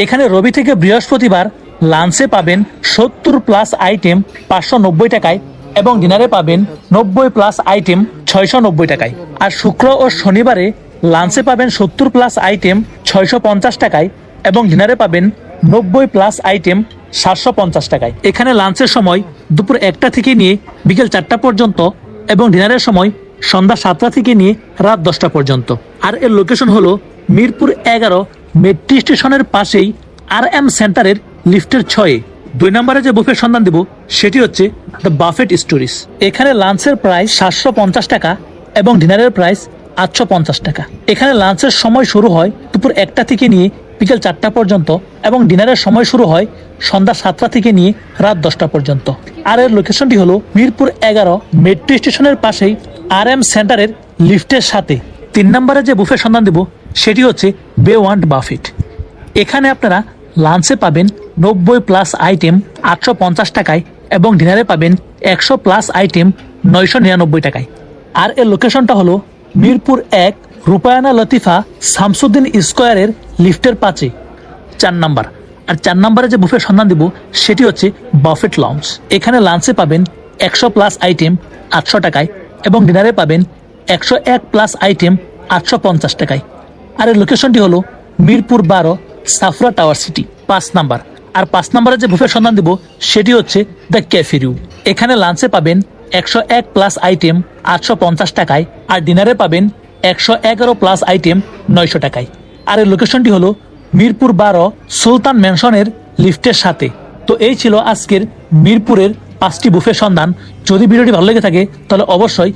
এখানে রবি থেকে বৃহস্পতিবার লাঞ্চে পাবেন 70+ আইটেম 590 টাকায় এবং ডিনারে পাবেন 90+ আইটেম 690 টাকায়। আর শুক্র ও শনিবারে লাঞ্চে পাবেন 70+ আইটেম 650 টাকায় এবং ডিনারে পাবেন 90+ আইটেম 750 টাকায়। এখানে লাঞ্চের সময় দুপুর 1টা থেকে নিয়ে বিকেল 4টা পর্যন্ত এবং ডিনারের সময় সন্ধ্যা 7টা থেকে নিয়ে রাত 10টা পর্যন্ত। আর এর লোকেশন হলো মিরপুর 11 মেট্রো স্টেশনের পাশেই RM সেন্টারের লিফটের 6-এ। 2 নম্বরে যে বুফের সন্ধান দেব সেটি হচ্ছে দ্য বাফেট স্টোরিজ। এখানে লাঞ্চের প্রাইস 750 টাকা এবং ডিনারের প্রাইস 850 টাকা। এখানে লাঞ্চের সময় শুরু হয় দুপুর 1টা থেকে নিয়ে বিকেল 4টা পর্যন্ত এবং ডিনারের সময় শুরু হয় সন্ধ্যা 7টা থেকে নিয়ে রাত 10টা পর্যন্ত। আর এর লোকেশনটি হলো মিরপুর 11 মেট্রো স্টেশনের পাশেই RM সেন্টারের লিফটের সাথে। 3 নম্বরে যে বুফের সন্ধান দেব সেটি হচ্ছে বে ওয়ান্ট বাফেট। এখানে আপনারা লাঞ্চে পাবেন 90+ আইটেম 850 টাকায় এবং ডিনারে পাবেন 100+ আইটেম 999 টাকায়। আর এর লোকেশনটা হলো মিরপুর 1 রূপায়না লতিফা শামসুদ্দিন স্কোয়ারের লিফটের 5-এ। 4 নম্বর। আর 4 নম্বরে যে বুফের সন্ধান দিব সেটি হচ্ছে বাফেট লঞ্চ। এখানে লাঞ্চে পাবেন 100+ আইটেম 800 টাকায় এবং ডিনারে পাবেন 101+ আইটেম 850 টাকায়। আর এর লোকেশনটি হলো মিরপুর 12 সাফরা টাওয়ার সিটি। 5 নাম্বার। আর 5 নম্বরে যে বুফের সন্ধান দিব সেটি হচ্ছে দ্য ক্যাফে রু। এখানে লাঞ্চে পাবেন 101+ আইটেম 850 টাকায় আর ডিনারে পাবেন 111+ আইটেম 900 টাকায়। আর এর লোকেশনটি হলো মিরপুর 12 সুলতান ম্যানশনের লিফটের সাথে। তো এই ছিল আজকের মিরপুরের 5টি বুফের সন্ধান। যদি ভিডিওটি ভালো লেগে থাকে তাহলে অবশ্যই